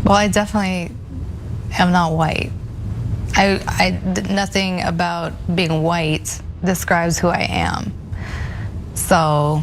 Well, I definitely am not white. Nothing about being white describes who I am. So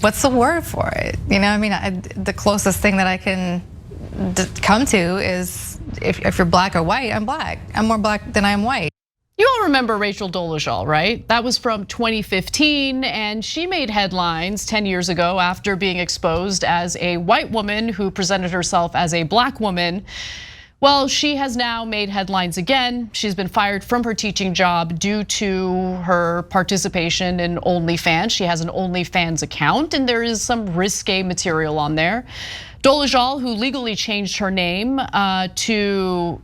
what's the word for it? You know, I mean, the closest thing that I can come to is if you're black or white, I'm black. I'm more black than I am white. You all remember Rachel Dolezal, right? That was from 2015, and she made headlines 10 years ago after being exposed as a white woman who presented herself as a black woman. Well, she has now made headlines again. She's been fired from her teaching job due to her participation in OnlyFans. She has an OnlyFans account, and there is some risque material on there. Dolezal, who legally changed her name to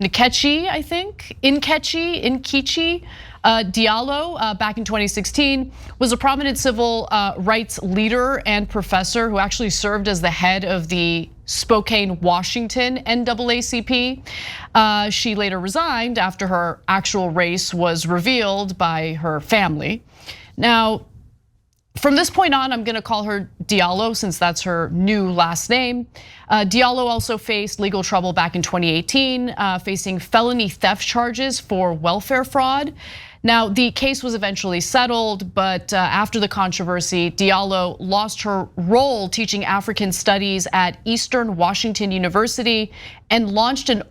Nkechi, I think, Nkechi Diallo back in 2016, was a prominent civil rights leader and professor who actually served as the head of the Spokane, Washington NAACP. She later resigned after her actual race was revealed by her family. Now, from this point on, I'm gonna call her Diallo since that's her new last name. Diallo also faced legal trouble back in 2018, facing felony theft charges for welfare fraud. Now, the case was eventually settled, but after the controversy, Diallo lost her role teaching African studies at Eastern Washington University and launched an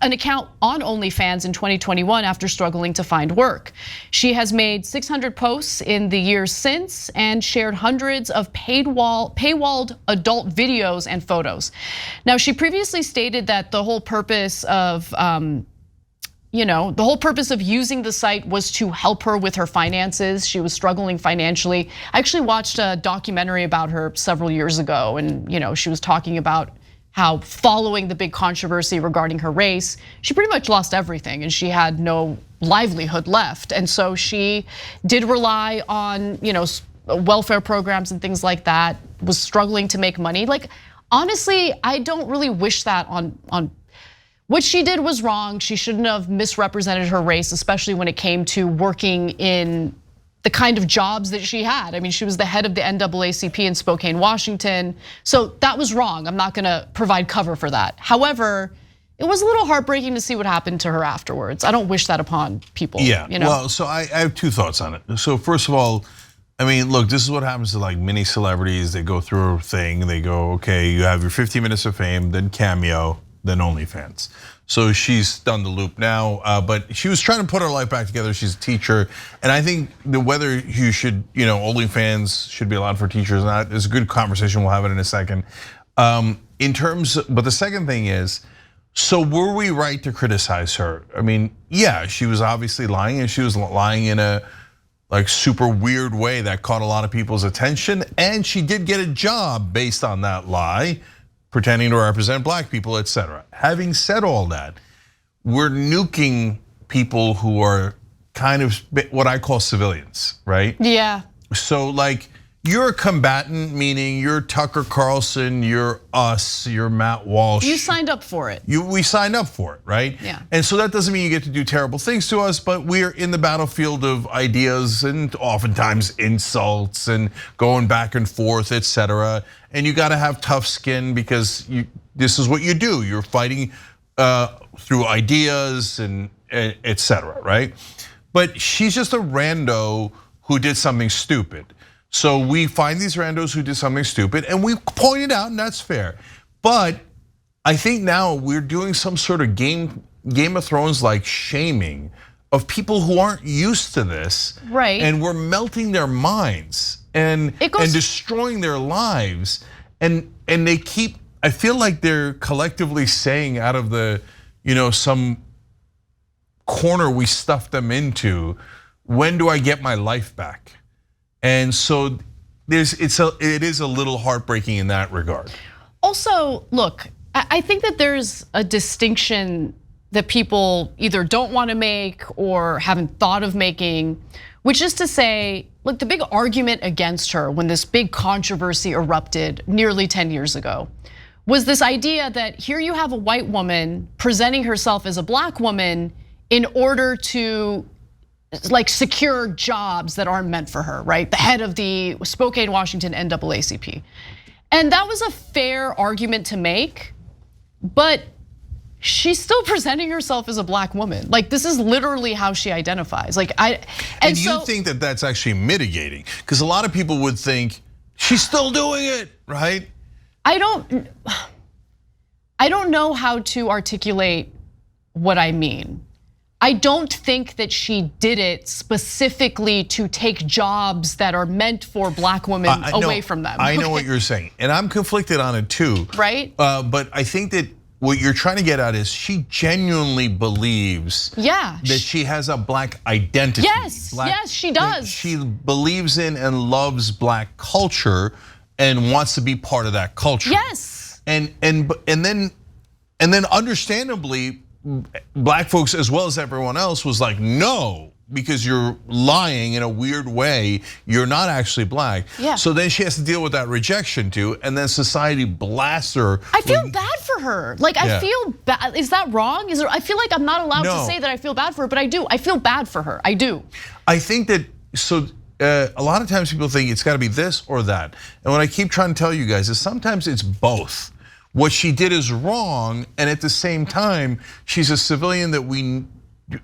account on OnlyFans in 2021 after struggling to find work. She has made 600 posts in the years since and shared hundreds of paywalled adult videos and photos. Now, she previously stated that the whole purpose of using the site was to help her with her finances. She was struggling financially. I actually watched a documentary about her several years ago, and she was talking about how following the big controversy regarding her race, she pretty much lost everything and she had no livelihood left. And so she did rely on, welfare programs and things like that, was struggling to make money. Like, honestly, I don't really wish that on what she did was wrong. She shouldn't have misrepresented her race, especially when it came to working in the kind of jobs that she had. I mean, she was the head of the NAACP in Spokane, Washington. So that was wrong. I'm not gonna provide cover for that. However, it was a little heartbreaking to see what happened to her afterwards. I don't wish that upon people. Yeah, well, so I have two thoughts on it. So first of all, I mean, look, this is what happens to like many celebrities. They go through a thing, they go, okay, you have your 15 minutes of fame, then Cameo, then OnlyFans. So she's done the loop now, but she was trying to put her life back together. She's a teacher, and I think whether you should, OnlyFans should be allowed for teachers or not is a good conversation. We'll have it in a second. But the second thing is, so were we right to criticize her? I mean, yeah, she was obviously lying, and she was lying in a super weird way that caught a lot of people's attention, and she did get a job based on that lie, pretending to represent black people, etc. Having said all that, we're nuking people who are kind of what I call civilians, right? Yeah. So you're a combatant, meaning you're Tucker Carlson, you're us, you're Matt Walsh. You signed up for it. We signed up for it, right? Yeah. And so that doesn't mean you get to do terrible things to us, but we're in the battlefield of ideas and oftentimes insults and going back and forth, etc. And you got to have tough skin because this is what you do. You're fighting through ideas and etc. Right? But she's just a rando who did something stupid. So we find these randos who did something stupid and we point it out, and that's fair. But I think now we're doing some sort of Game of Thrones like shaming of people who aren't used to this. Right. And we're melting their minds and destroying their lives. And they keep, I feel like they're collectively saying out of the, some corner we stuffed them into, when do I get my life back? And so it is a little heartbreaking in that regard. Also, look, I think that there's a distinction that people either don't want to make or haven't thought of making, which is to say, look, the big argument against her when this big controversy erupted nearly 10 years ago was this idea that here you have a white woman presenting herself as a black woman in order to secure jobs that aren't meant for her, right? The head of the Spokane, Washington NAACP. And that was a fair argument to make, but she's still presenting herself as a black woman. Like, this is literally how she identifies. Like, and you think that that's actually mitigating? Because a lot of people would think she's still doing it, right? I don't know how to articulate what I mean. I don't think that she did it specifically to take jobs that are meant for black women away from them. I know what you're saying, and I'm conflicted on it too. Right? But I think that what you're trying to get at is she genuinely believes that she has a black identity. Yes, yes, she does. She believes in and loves black culture and wants to be part of that culture. Yes. And then understandably, black folks as well as everyone else was like, no, because you're lying in a weird way. You're not actually black. Yeah. So then she has to deal with that rejection too, and then society blasts her. I feel bad for her. Like, I feel bad. Is that wrong? I feel like I'm not allowed to say that I feel bad for her, but I do. I feel bad for her. I do. I think that, so a lot of times people think it's gotta be this or that. And what I keep trying to tell you guys is sometimes it's both. What she did is wrong, and at the same time, she's a civilian that we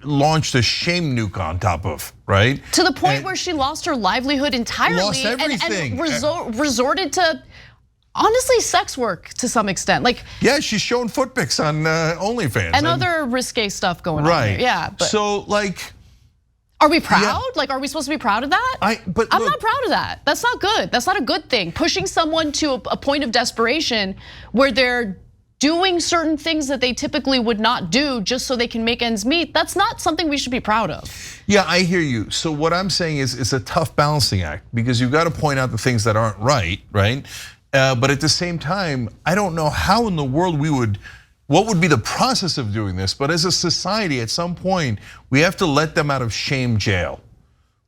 launched a shame nuke on top of, right? To the point where she lost her livelihood entirely. Lost everything. And resorted to, honestly, sex work to some extent. Like, yeah, she's showing foot pics on OnlyFans. And other risque stuff going on there. Yeah, but so like, are we proud? Like, are we supposed to be proud of that? I'm not proud of that. That's not good. That's not a good thing. Pushing someone to a point of desperation where they're doing certain things that they typically would not do just so they can make ends meet, that's not something we should be proud of. Yeah, I hear you. So what I'm saying is it's a tough balancing act because you've got to point out the things that aren't right? But at the same time, I don't know how in the world what would be the process of doing this? But as a society, at some point, we have to let them out of shame jail,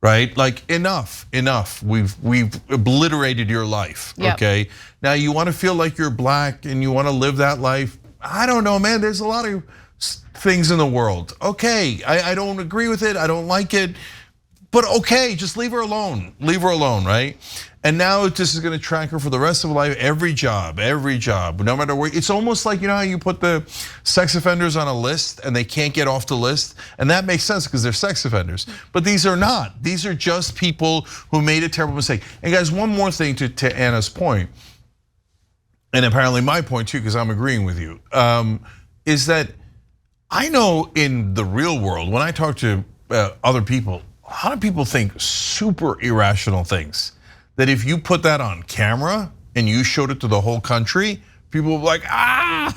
right? Like, enough. We've obliterated your life, okay? Now you want to feel like you're black and you want to live that life. I don't know, man. There's a lot of things in the world. Okay, I don't agree with it. I don't like it. But okay, just leave her alone. Leave her alone, right? And now this is gonna track her for the rest of her life, every job, no matter where. It's almost like, you know how you put the sex offenders on a list and they can't get off the list? And that makes sense because they're sex offenders. But these are not. These are just people who made a terrible mistake. And guys, one more thing to Anna's point, and apparently my point too, because I'm agreeing with you, is that I know in the real world, when I talk to other people, a lot of people think super irrational things. That if you put that on camera and you showed it to the whole country, people will be like, Guys,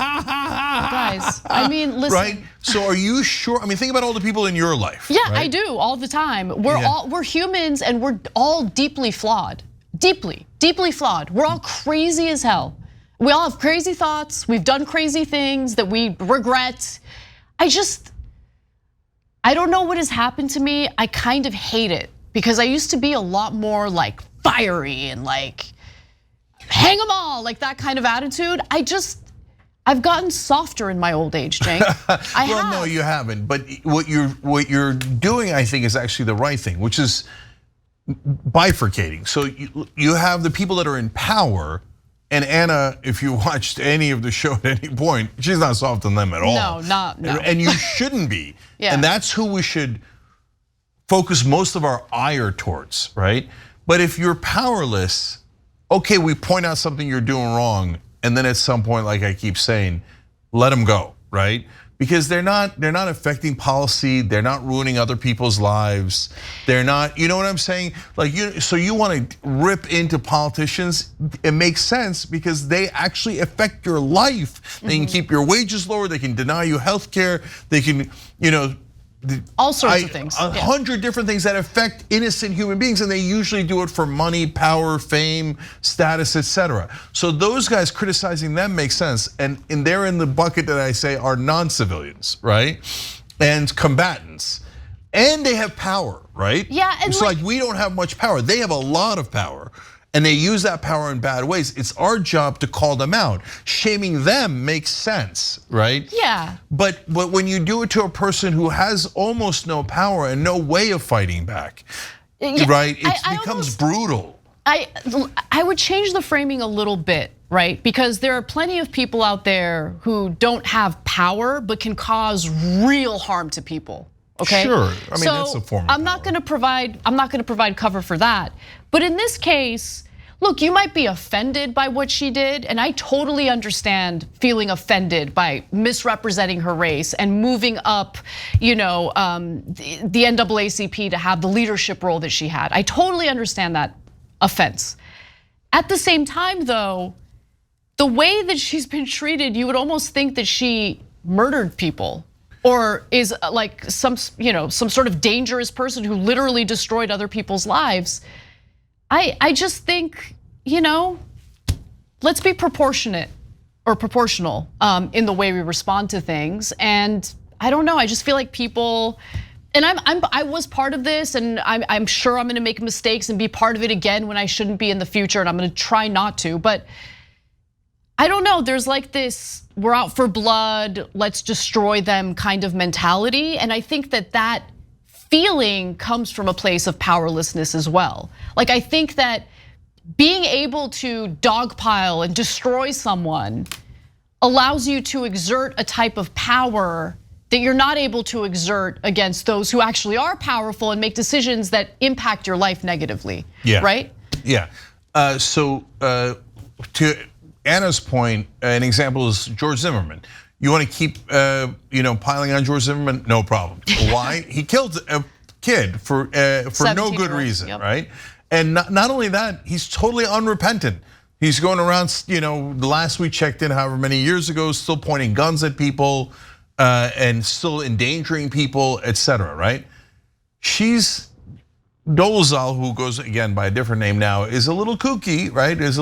I mean, listen. Right? So are you sure? I mean, think about all the people in your life. Yeah, right? I do, all the time. We're humans and we're all deeply flawed. Deeply flawed. We're all crazy as hell. We all have crazy thoughts. We've done crazy things that we regret. I don't know what has happened to me. I kind of hate it because I used to be a lot more like fiery and like hang them all, like that kind of attitude. I've gotten softer in my old age, Cenk. Well, no, you haven't. But what you're doing, I think, is actually the right thing, which is bifurcating. So you have the people that are in power. And Anna, if you watched any of the show at any point, she's not soft on them at all. No. And you shouldn't be. Yeah. And that's who we should focus most of our ire towards, right? But if you're powerless, okay, we point out something you're doing wrong, and then at some point, like I keep saying, let them go, right? Because they're not affecting policy, they're not ruining other people's lives. They're not, you know what I'm saying? Like so you want to rip into politicians, it makes sense because they actually affect your life. They can keep your wages lower, they can deny you health care, they can, all sorts of things. 100 different things that affect innocent human beings, and they usually do it for money, power, fame, status, etc. So those guys criticizing them makes sense, and they're in the bucket that I say are non-civilians, right? And combatants, and they have power, right? Yeah, and it's like we don't have much power. They have a lot of power. And they use that power in bad ways. It's our job to call them out. Shaming them makes sense, right? Yeah. But when you do it to a person who has almost no power and no way of fighting back, right? It becomes brutal. I would change the framing a little bit right? Because there are plenty of people out there who don't have power but can cause real harm to people. Okay. Sure. I mean, that's a form of I'm not going to provide cover for that. But in this case, look, you might be offended by what she did, and I totally understand feeling offended by misrepresenting her race and moving up, the NAACP to have the leadership role that she had. I totally understand that offense. At the same time, though, the way that she's been treated, you would almost think that she murdered people or is like some sort of dangerous person who literally destroyed other people's lives. I just think, let's be proportionate or proportional in the way we respond to things. And I don't know, I just feel like people, and I was part of this, and I'm sure I'm gonna make mistakes and be part of it again when I shouldn't be in the future, and I'm gonna try not to, but I don't know, there's like this, we're out for blood, let's destroy them kind of mentality. And I think that feeling comes from a place of powerlessness as well. Like, I think that being able to dogpile and destroy someone allows you to exert a type of power that you're not able to exert against those who actually are powerful and make decisions that impact your life negatively. Yeah. Right? Yeah. So to Anna's point, an example is George Zimmerman. You want to keep piling on George Zimmerman? No problem. Why? He killed a kid for no good reason, yep. Right? And not only that, he's totally unrepentant. He's going around, the last we checked in, however many years ago, still pointing guns at people and still endangering people, etc. Right? Dolezal, who goes again by a different name now, is a little kooky, right? Is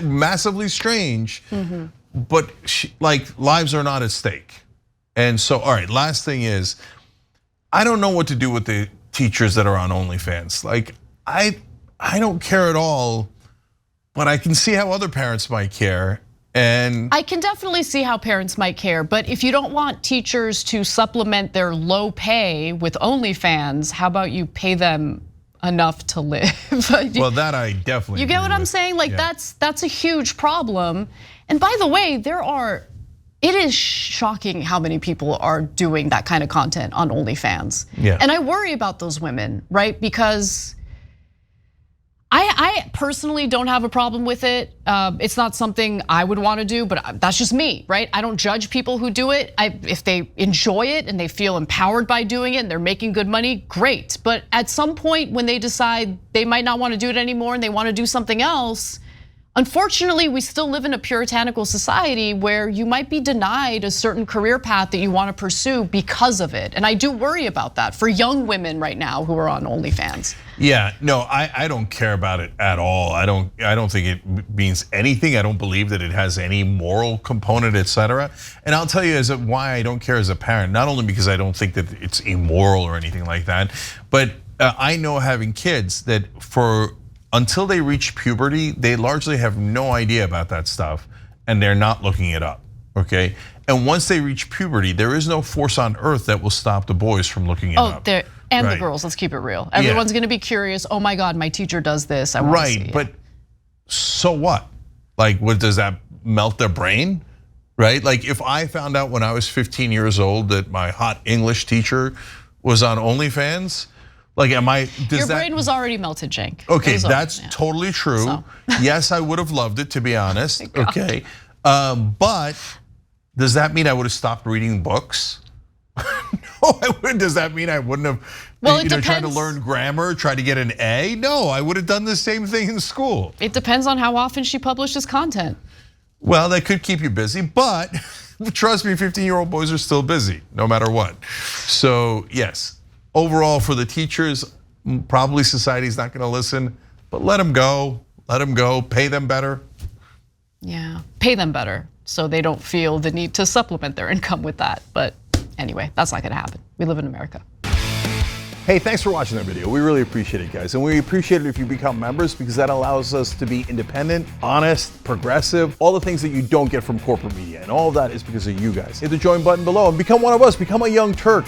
massively strange, but lives are not at stake. And so, all right, last thing is, I don't know what to do with the teachers that are on OnlyFans. Like, I don't care at all, but I can see how other parents might care. And I can definitely see how parents might care, but if you don't want teachers to supplement their low pay with OnlyFans, how about you pay them enough to live? Well, that I definitely. You get what I'm saying? Like, yeah. That's a huge problem. And by the way, it is shocking how many people are doing that kind of content on OnlyFans. Yeah. And I worry about those women, right? Because I personally don't have a problem with it. It's not something I would want to do, but that's just me, right? I don't judge people who do it. If they enjoy it and they feel empowered by doing it and they're making good money, great. But at some point when they decide they might not want to do it anymore and they want to do something else, unfortunately, we still live in a puritanical society where you might be denied a certain career path that you want to pursue because of it. And I do worry about that for young women right now who are on OnlyFans. Yeah, no, I don't care about it at all. I don't think it means anything. I don't believe that it has any moral component, etc. And I'll tell you why I don't care as a parent. Not only because I don't think that it's immoral or anything like that, but I know, having kids, that until they reach puberty, they largely have no idea about that stuff, and they're not looking it up, okay? And once they reach puberty, there is no force on earth that will stop the boys from looking it up. And right. The girls, let's keep it real. Everyone's gonna be curious, oh my God, my teacher does this, I wanna see it. But so what? Like, what, does that melt their brain? Right? Like, if I found out when I was 15 years old that my hot English teacher was on OnlyFans, like, your brain was already melted, Cenk. Okay, that's totally true. So. Yes, I would have loved it, to be honest. Okay, but does that mean I would have stopped reading books? No, I wouldn't. Does that mean I wouldn't have, tried to learn grammar, try to get an A? No, I would have done the same thing in school. It depends on how often she publishes content. Well, that could keep you busy, but trust me, 15-year-old boys are still busy, no matter what. So yes. Overall, for the teachers, probably society's not gonna listen, but let them go, pay them better. Yeah, pay them better so they don't feel the need to supplement their income with that. But anyway, that's not gonna happen. We live in America. Hey, thanks for watching that video. We really appreciate it, guys. And we appreciate it if you become members, because that allows us to be independent, honest, progressive, all the things that you don't get from corporate media. And all of that is because of you guys. Hit the join button below and become one of us, become a Young Turk.